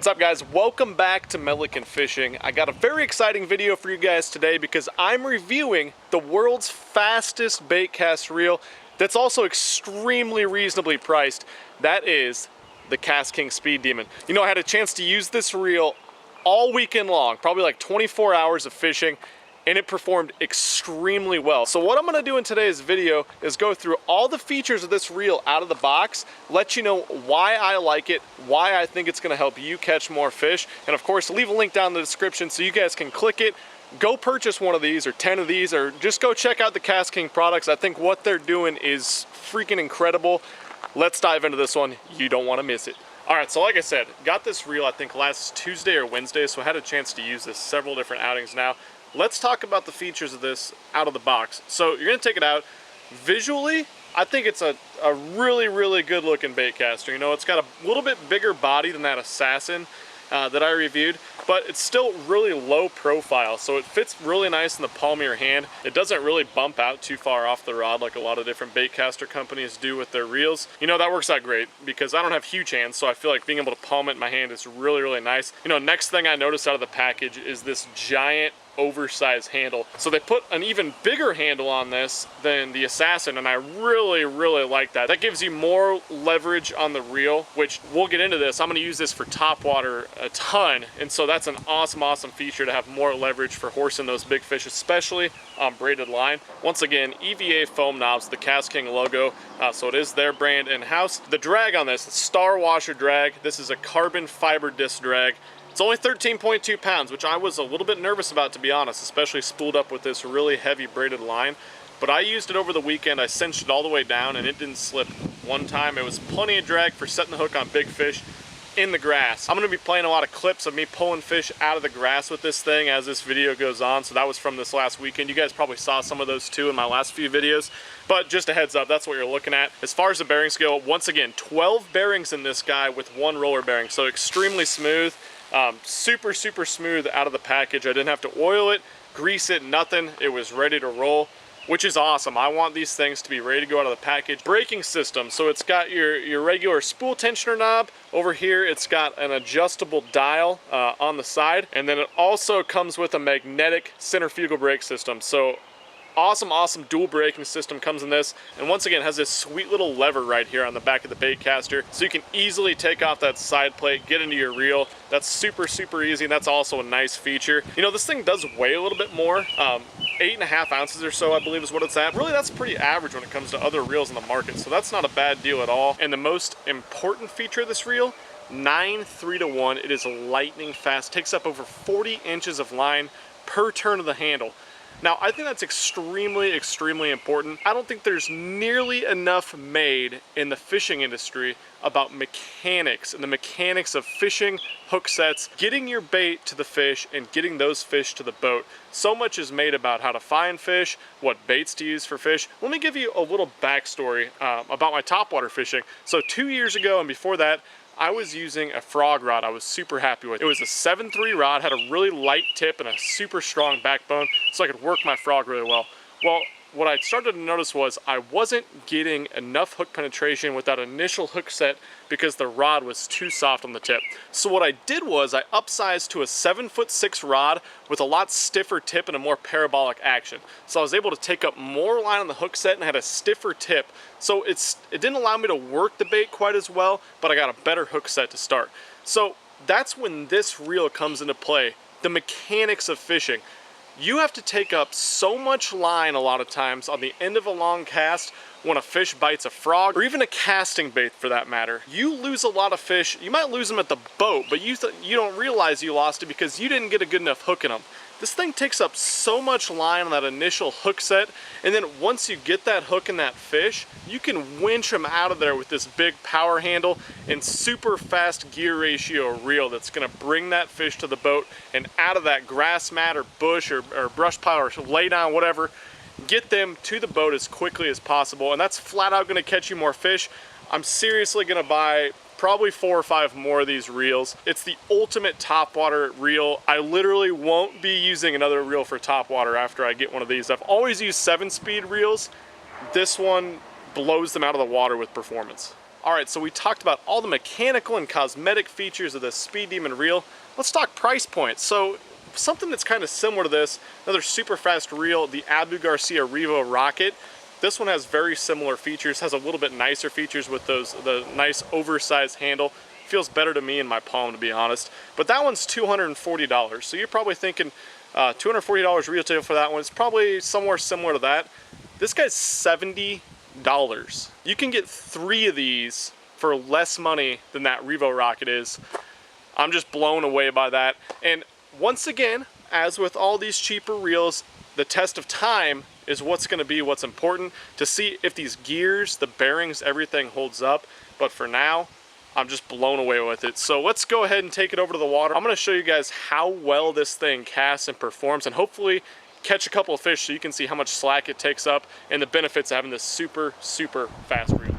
What's up, guys? Welcome back to Milliken Fishing. I got a very exciting video for you guys today because I'm reviewing the world's fastest bait cast reel that's also extremely reasonably priced. That is the KastKing Speed Demon. You know, I had a chance to use this reel all weekend long, probably like 24 hours of fishing, and it performed extremely well. So what I'm gonna do in today's video is go through all the features of this reel out of the box, let you know why I like it, why I think it's gonna help you catch more fish, and of course leave a link down in the description so you guys can click it, go purchase one of these or 10 of these, or just go check out the KastKing products. I think what they're doing is freaking incredible. Let's dive into this one. You don't wanna miss it. All right, so like I said, got this reel I think last Tuesday or Wednesday, so I had a chance to use this several different outings now. Let's talk about the features of this out of the box. So you're gonna take it out. Visually, I think it's a really, really good looking bait caster. You know, it's got a little bit bigger body than that Assassin that I reviewed, but it's still really low profile, so it fits really nice in the palm of your hand. It doesn't really bump out too far off the rod like a lot of different bait caster companies do with their reels. You know, that works out great because I don't have huge hands, so I feel like being able to palm it in my hand is really, really nice. You know, next thing I noticed out of the package is this giant oversized handle. So they put an even bigger handle on this than the Assassin, and I really, really like that. That gives you more leverage on the reel, which we'll get into this. I'm gonna use this for topwater a ton, and so that's an awesome feature to have more leverage for horsing those big fish, especially on braided line. Once again, EVA foam knobs, the KastKing logo, so it is their brand in-house. The drag on this, the Star Washer drag, this is a carbon fiber disc drag. It's only 13.2 pounds, which I was a little bit nervous about, to be honest, especially spooled up with this really heavy braided line. But I used it over the weekend. I cinched it all the way down and it didn't slip one time. It was plenty of drag for setting the hook on big fish in the grass. I'm gonna be playing a lot of clips of me pulling fish out of the grass with this thing as this video goes on. So that was from this last weekend. You guys probably saw some of those too in my last few videos. But just a heads up, that's what you're looking at. As far as the bearings go, once again, 12 bearings in this guy with one roller bearing. So extremely smooth. Super smooth out of the package. I didn't have to oil it, grease it, nothing. It was ready to roll, which is awesome. I want these things to be ready to go out of the package. Braking system, so it's got your regular spool tensioner knob. Over here, it's got an adjustable dial on the side, and then it also comes with a magnetic centrifugal brake system. So awesome dual braking system comes in this, and once again has this sweet little lever right here on the back of the bait caster, so you can easily take off that side plate, get into your reel. That's super easy, and that's also a nice feature. You know, this thing does weigh a little bit more, 8.5 ounces or so, I believe is what it's at. Really, that's pretty average when it comes to other reels in the market, so that's not a bad deal at all. And the most important feature of this reel, 9 3-to-1. It is lightning fast, takes up over 40 inches of line per turn of the handle. Now, I think that's extremely important. I don't think there's nearly enough made in the fishing industry about mechanics and the mechanics of fishing, hook sets, getting your bait to the fish and getting those fish to the boat. So much is made about how to find fish, what baits to use for fish. Let me give you a little backstory about my topwater fishing. So 2 years ago and before that, I was using a frog rod I was super happy with. It was a 7.3 rod, had a really light tip and a super strong backbone, so I could work my frog really well. Well, what I started to notice was I wasn't getting enough hook penetration with that initial hook set because the rod was too soft on the tip. So what I did was I upsized to a 7'6" rod with a lot stiffer tip and a more parabolic action. So I was able to take up more line on the hook set and had a stiffer tip. So it didn't allow me to work the bait quite as well, but I got a better hook set to start. So that's when this reel comes into play, the mechanics of fishing. You have to take up so much line a lot of times on the end of a long cast when a fish bites a frog, or even a casting bait for that matter. You lose a lot of fish. You might lose them at the boat, but you don't realize you lost it because you didn't get a good enough hook in them. This thing takes up so much line on that initial hook set, and then once you get that hook in that fish, you can winch them out of there with this big power handle and super fast gear ratio reel that's gonna bring that fish to the boat and out of that grass mat or bush or brush pile or lay down, whatever, get them to the boat as quickly as possible, and that's flat out gonna catch you more fish. I'm seriously gonna buy probably 4 or 5 more of these reels. It's the ultimate topwater reel. I literally won't be using another reel for topwater after I get one of these. I've always used 7-speed reels. This one blows them out of the water with performance. All right, so we talked about all the mechanical and cosmetic features of the Speed Demon reel. Let's talk price points. So something that's kind of similar to this, another super fast reel, the Abu Garcia Revo Rocket. This one has very similar features, has a little bit nicer features with the nice oversized handle. Feels better to me in my palm, to be honest. But that one's $240. So you're probably thinking $240 retail for that one. It's probably somewhere similar to that. This guy's $70. You can get 3 of these for less money than that Revo Rocket is. I'm just blown away by that. And once again, as with all these cheaper reels, the test of time is what's going to be what's important to see if these gears, the bearings, everything holds up. But for now, I'm just blown away with it. So let's go ahead and take it over to the water. I'm going to show you guys how well this thing casts and performs, and hopefully catch a couple of fish so you can see how much slack it takes up and the benefits of having this super, super fast reel.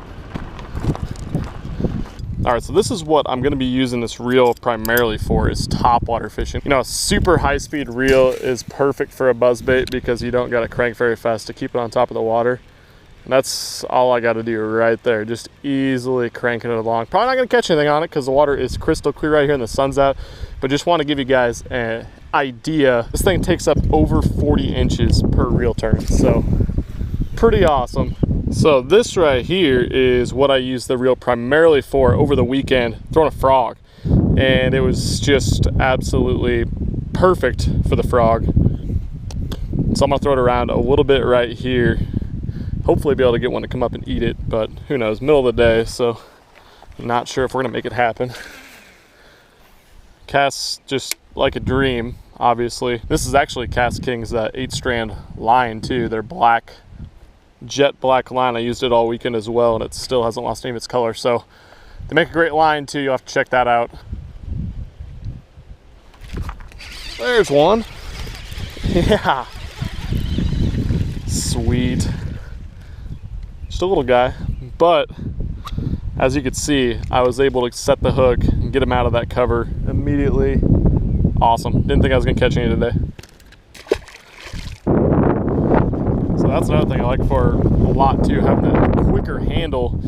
All right, so this is what I'm gonna be using this reel primarily for, is topwater fishing. You know, a super high-speed reel is perfect for a buzzbait because you don't gotta crank very fast to keep it on top of the water. And that's all I gotta do right there, just easily cranking it along. Probably not gonna catch anything on it because the water is crystal clear right here and the sun's out, but just wanna give you guys an idea. This thing takes up over 40 inches per reel turn, so pretty awesome. So this right here is what I use the reel primarily for over the weekend, throwing a frog. And it was just absolutely perfect for the frog. So I'm gonna throw it around a little bit right here. Hopefully be able to get one to come up and eat it, but who knows, middle of the day, so I'm not sure if we're gonna make it happen. Casts just like a dream, obviously. This is actually KastKing's 8-strand line too. They're black, jet black line. I used it all weekend as well, and it still hasn't lost any of its color. So they make a great line too. You'll have to check that out. There's one. Yeah. Sweet. Just a little guy, but as you can see, I was able to set the hook and get him out of that cover immediately. Awesome. Didn't think I was gonna catch any today. So that's another thing I like for a lot too, having that quicker handle.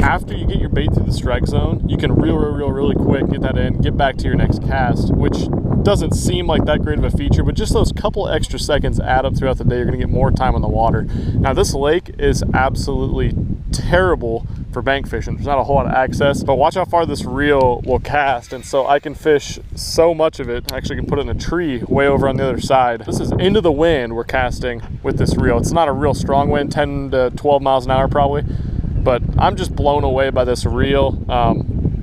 After you get your bait through the strike zone, you can reel really quick, get that in, get back to your next cast, which doesn't seem like that great of a feature, but just those couple extra seconds add up throughout the day. You're gonna get more time on the water. Now this lake is absolutely terrible for bank fishing. There's not a whole lot of access, but watch how far this reel will cast, and so I can fish so much of it. I actually can put it in a tree way over on the other side. This is into the wind we're casting with this reel. It's not a real strong wind, 10 to 12 miles an hour probably, but I'm just blown away by this reel.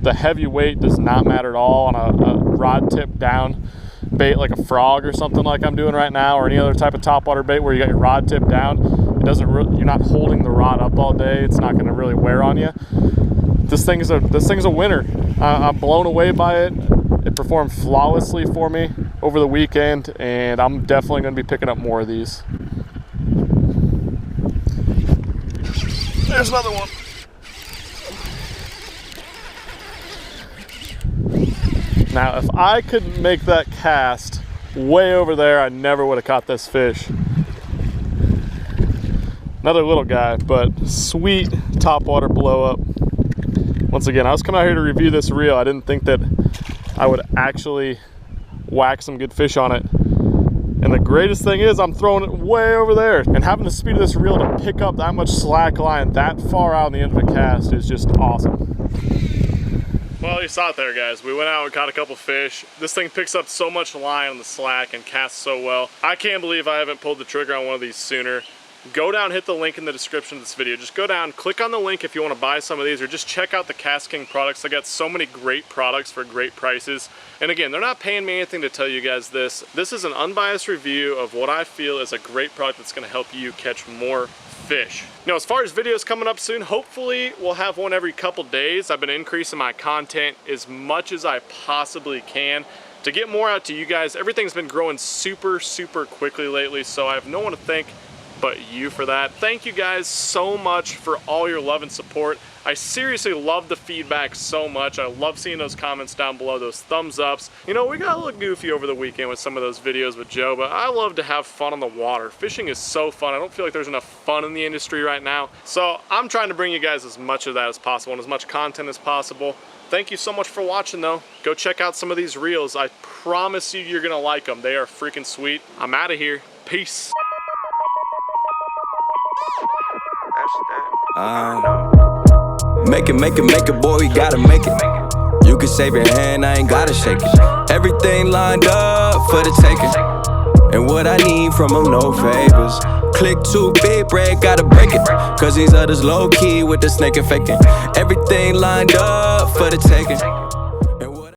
The heavy weight does not matter at all on a rod tip down bait like a frog or something like I'm doing right now, or any other type of topwater bait where you got your rod tip down. It doesn't really, you're not holding the rod up all day. It's not going to really wear on you. This thing's a winner. I'm blown away by it. It performed flawlessly for me over the weekend, and I'm definitely going to be picking up more of these. There's another one. Now, if I couldn't make that cast way over there, I never would have caught this fish. Another little guy, but sweet topwater blow up. Once again, I was coming out here to review this reel. I didn't think that I would actually whack some good fish on it. And the greatest thing is I'm throwing it way over there. And having the speed of this reel to pick up that much slack line that far out on the end of a cast is just awesome. Well, you saw it there, guys. We went out and caught a couple fish. This thing picks up so much line on the slack and casts so well. I can't believe I haven't pulled the trigger on one of these sooner. Go down, hit the link in the description of this video. Just go down, click on the link if you want to buy some of these, or just check out the KastKing products. I got so many great products for great prices. And again, they're not paying me anything to tell you guys this. This is an unbiased review of what I feel is a great product that's going to help you catch more fish. Now, as far as videos coming up soon, hopefully we'll have one every couple days. I've been increasing my content as much as I possibly can to get more out to you guys. Everything's been growing super quickly lately, so I have no one to thank but you for that. Thank you guys so much for all your love and support. I seriously love the feedback so much. I love seeing those comments down below, those thumbs ups. You know, we got a little goofy over the weekend with some of those videos with Joe, but I love to have fun on the water. Fishing is so fun. I don't feel like there's enough fun in the industry right now. So I'm trying to bring you guys as much of that as possible and as much content as possible. Thank you so much for watching though. Go check out some of these reels. I promise you, you're gonna like them. They are freaking sweet. I'm out of here. Peace. Make it, boy, you gotta make it. You can save your hand, I ain't gotta shake it. Everything lined up for the taking. And what I need from them, no favors. Click too big, break, gotta break it. Cause these others low key with the snake infecting. Everything lined up for the taking.